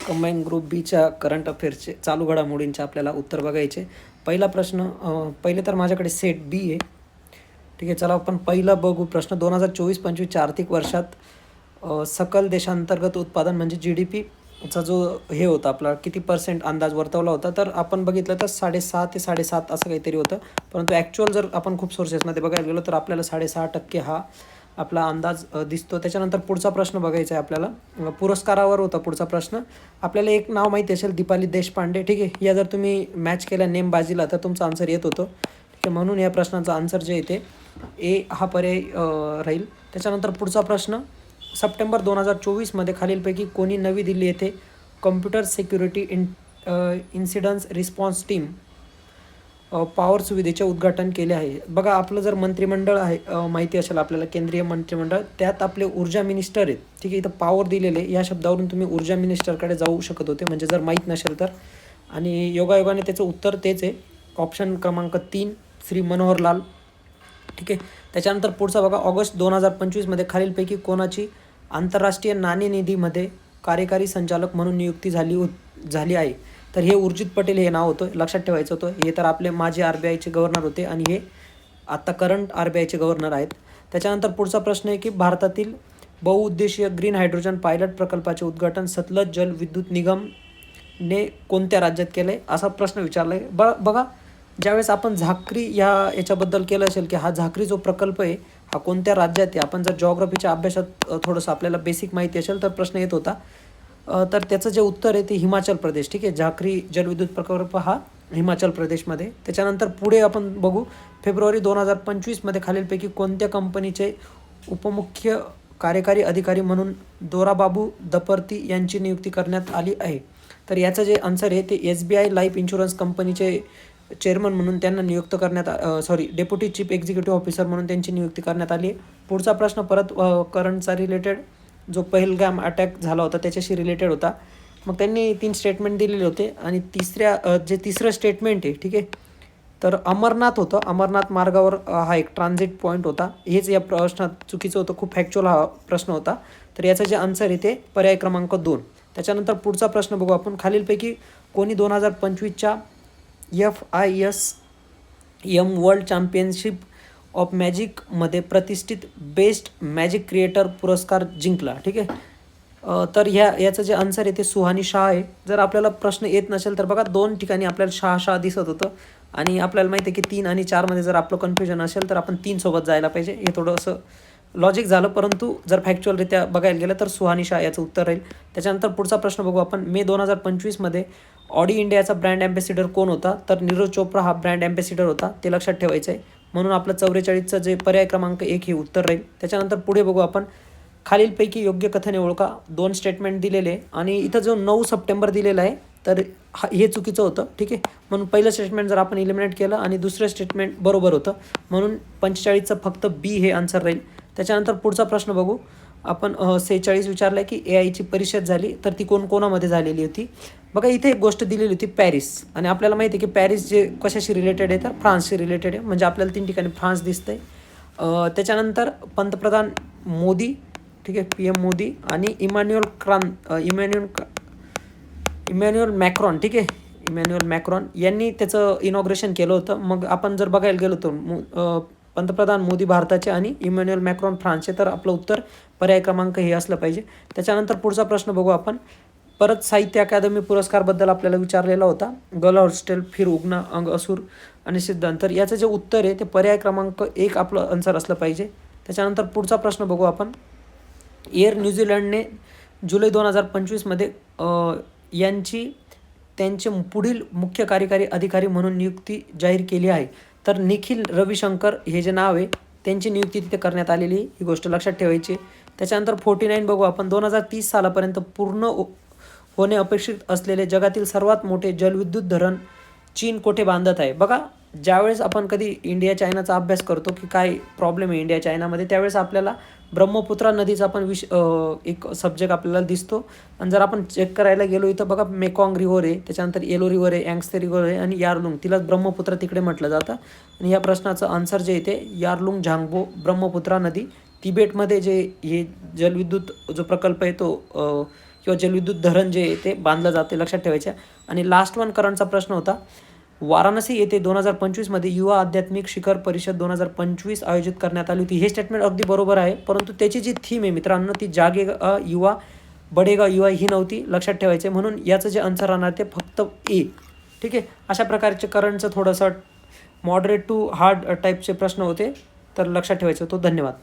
Combine group बीच्या current अफेअर्सचे चालू घडामोडींचे आपल्याला उत्तर बघायचे. पहिला प्रश्न पहिले तर माझ्याकडे सेट बी आहे. ठीक आहे, चला आपण पहिला बघू प्रश्न. 2024-25च्या आर्थिक वर्षात सकल देशांतर्गत उत्पादन म्हणजे GDPचा जो हे होता आपला किती % अंदाज वर्तवला होता, तर आपण बघितलं तर 6.5 ते 7.5 असं काहीतरी होतं. परंतु ॲक्च्युअल जर आपण खूप सोर्सेसमध्ये बघायला गेलो तर आपल्याला 6.5% हा आपला अंदाज दिसतो. त्याच्यानंतर पुढचा प्रश्न बघायचा आहे आपल्याला. पुरस्कारावर होता पुढचा प्रश्न. आपल्याला एक नाव माहिती असेल, दीपाली देशपांडे. ठीक आहे, या जर तुम्ही मॅच केल्या नेमबाजीला तर तुमचा आन्सर येत होतं. ठीक आहे, म्हणून या प्रश्नाचा आन्सर जे येते ए हा पर्याय राहील. त्याच्यानंतर पुढचा प्रश्न. सप्टेंबर 2024मध्ये खालीलपैकी कोणी नवी दिल्ली येथे computer security incidence response team power सुविधेचे उद्घाटन केले आहे? बघा, आपलं जर मंत्रिमंडळ आहे माहिती असेल आपल्याला, केंद्रीय मंत्रिमंडळ, त्यात आपले ऊर्जा मिनिस्टर आहेत. ठीक आहे, इथं पॉवर दिलेले, या शब्दावरून तुम्ही ऊर्जा मिनिस्टरकडे जाऊ शकत होते, म्हणजे जर माहीत नसेल तर. आणि योगायोगाने त्याचं उत्तर तेच आहे, ऑप्शन क्रमांक 3 श्री मनोहर लाल. ठीक आहे, त्याच्यानंतर पुढचा बघा. ऑगस्ट 2025मध्ये खालीलपैकी कोणाची आंतरराष्ट्रीय नाणेनिधीमध्ये कार्यकारी संचालक म्हणून नियुक्ती झाली आहे? तर हे उर्जित पटेल हे नाव होतं, लक्षात ठेवायचं होतं. हे तर आपले माजी RBIचे गव्हर्नर होते आणि हे आत्ता करंट RBIचे गव्हर्नर आहेत. त्याच्यानंतर पुढचा प्रश्न आहे की भारतातील बहुउद्देशीय ग्रीन हायड्रोजन पायलट प्रकल्पाचे उद्घाटन सतलज जल विद्युत निगमने कोणत्या राज्यात केलं आहे, असा प्रश्न विचारला आहे. बघा, ज्यावेळेस आपण झाक्री याच्याबद्दल केलं असेल की हा झाक्री जो प्रकल्प आहे हा कोणत्या राज्यात आहे, आपण जर जॉग्रफीच्या अभ्यासात थोडंसं आपल्याला बेसिक माहिती असेल तर प्रश्न येत होता. तर त्याचं जे उत्तर आहे ते हिमाचल प्रदेश. ठीक आहे, झाक्री जलविद्युत प्रकल्प हा हिमाचल प्रदेशमध्ये. त्याच्यानंतर पुढे आपण बघू. फेब्रुवारी 2025मध्ये खालीलपैकी कोणत्या कंपनीचे उपमुख्य कार्यकारी अधिकारी म्हणून दोराबाबू दपर्ती यांची नियुक्ती करण्यात आली आहे? तर याचं जे आन्सर आहे ते SBI लाईफ इन्शुरन्स कंपनीचे चेअरमन म्हणून त्यांना नियुक्त करण्यात डेप्युटी चीफ एक्झिक्युटिव्ह ऑफिसर म्हणून त्यांची नियुक्ती करण्यात आली आहे. पुढचा प्रश्न परत करंटचा रिलेटेड, जो पहलगाम अटॅक झाला होता त्याच्याशी रिलेटेड होता. मग त्यांनी 3 स्टेटमेंट दिलेले होते आणि तिसरं स्टेटमेंट आहे, ठीक आहे, तर अमरनाथ होतं. अमरनाथ मार्गावर हा एक ट्रान्झिट पॉईंट होता. हेच या प्रश्नात चुकीचं होतं, खूप फॅक्च्युअल हा प्रश्न होता. तर याचं जे आन्सर आहे ते पर्याय क्रमांक 2. त्याच्यानंतर पुढचा प्रश्न बघू आपण. खालीलपैकी कोणी 2025च्या FISM वर्ल्ड चॅम्पियनशिप ऑफ मॅजिकमध्ये प्रतिष्ठित बेस्ट मॅजिक क्रिएटर पुरस्कार जिंकला? ठीक आहे, तर याचं जे आन्सर आहे ते सुहानी शाह आहे. जर आपल्याला प्रश्न येत नसेल तर बघा, 2 ठिकाणी आपल्याला शाह दिसत होतं आणि आपल्याला माहिती आहे की 3 आणि 4मध्ये जर आपलं कन्फ्युजन असेल तर आपण 3 सोबत जायला पाहिजे. हे थोडंसं लॉजिक झालं, परंतु जर फॅक्च्युअलरित्या बघायला गेलं तर सुहानी शाह याचं उत्तर राहील. त्याच्यानंतर पुढचा प्रश्न बघू आपण. मे 2025मध्ये ऑडी इंडियाचा ब्रँड ॲम्बॅसिडर कोण होता? तर नीरज चोप्रा हा ब्रँड ॲम्बॅसिडर होता, ते लक्षात ठेवायचं आहे. म्हणून आपलं 44चं जे पर्याय क्रमांक 1 हे उत्तर राहील. त्याच्यानंतर पुढे बघू आपण. खालीलपैकी योग्य कथने ओळखा. 2 स्टेटमेंट दिलेले आणि इथं जो 9 सप्टेंबर दिलेला आहे तर हे चुकीचं होतं. ठीक आहे, म्हणून पहिलं स्टेटमेंट जर आपण इलिमिनेट केलं आणि दुसरं स्टेटमेंट बरोबर होतं, म्हणून 45चं फक्त बी हे आन्सर राहील. त्याच्यानंतर पुढचा प्रश्न बघू आपण. 46 विचारलं आहे की AIची परिषद झाली तर ती कोणामध्ये झालेली होती? बघा, इथे एक गोष्ट दिलेली होती, पॅरिस. आणि आपल्याला माहिती आहे की पॅरिस जे कशाशी रिलेटेड आहे तर फ्रान्सशी रिलेटेड आहे, म्हणजे आपल्याला 3 ठिकाणी फ्रान्स दिसतंय. त्याच्यानंतर पंतप्रधान मोदी, ठीक आहे, PM मोदी आणि इमॅन्युअल मॅक्रॉन, ठीक आहे, इमॅन्युअल मॅक्रॉन यांनी त्याचं इनॉग्रेशन केलं होतं. मग आपण जर बघायला गेलो तर पंतप्रधान मोदी भारताचे आणि इमॅन्युअल मॅक्रॉन फ्रान्सचे, तर आपलं उत्तर पर्याय क्रमांक हे असलं पाहिजे. त्याच्यानंतर पुढचा प्रश्न बघू आपण. परत साहित्य अकादमी पुरस्कारबद्दल आपल्याला विचारलेला होता. गर्ल हॉस्टेल, फिर उगना, अंग असुर आणि सिद्धांत. तर याचं जे उत्तर आहे ते पर्याय क्रमांक 1 आपलं आन्सर असलं पाहिजे. त्याच्यानंतर पुढचा प्रश्न बघू आपण. एअर न्यूझीलंडने जुलै 2025मध्ये त्यांचे पुढील मुख्य कार्यकारी अधिकारी म्हणून नियुक्ती जाहीर केली आहे. तर निखिल रविशंकर हे जे नाव आहे त्यांची नियुक्ती तिथे करण्यात आलेली, ही गोष्ट लक्षात ठेवायची. त्याच्यानंतर 49 बघू आपण. 2030 सालापर्यंत पूर्ण होणे अपेक्षित असलेले जगातील सर्वात मोठे जलविद्युत धरण चीन कोठे बांधत आहे? बघा, ज्यावेळेस आपण कधी इंडिया चायनाचा अभ्यास करतो की काय प्रॉब्लेम आहे इंडिया चायनामध्ये, त्यावेळेस आपल्याला ब्रह्मपुत्रा नदीचा पण एक सब्जेक्ट आपल्याला दिसतो. आणि जर आपण चेक करायला गेलो इथं बघा, मेकॉंग रिव्हर आहे, त्याच्यानंतर येलो रिव्हर आहे, यँगस्ते रिव्हर आहे आणि यारलुंग, तिलाच ब्रह्मपुत्रा तिकडे म्हटलं जातं. आणि या प्रश्नाचं आन्सर जे येते यारलुंग झांगबो ब्रह्मपुत्रा नदी तिबेटमध्ये जे हे जलविद्युत जो प्रकल्प आहे तो किंवा जलविद्युत धरण जे आहे ते बांधलं जाते, लक्षात ठेवायचं. आणि लास्ट वन करंटचा प्रश्न होता, वाराणसी येथे 2025मध्ये युवा आध्यात्मिक शिखर परिषद 2025 आयोजित करण्यात आली होती. हे स्टेटमेंट अगदी बरोबर आहे, परंतु त्याची जी थीम आहे मित्रांनो ती जागेगा युवा बढेगा युवा ही नव्हती, लक्षात ठेवायचे. म्हणून याचं जे आन्सर राहणार ते फक्त ए. ठीक आहे, अशा प्रकारचे करंटचं थोडंसं मॉडरेट टू हार्ड टाईपचे प्रश्न होते, तर लक्षात ठेवायचं होतं. धन्यवाद.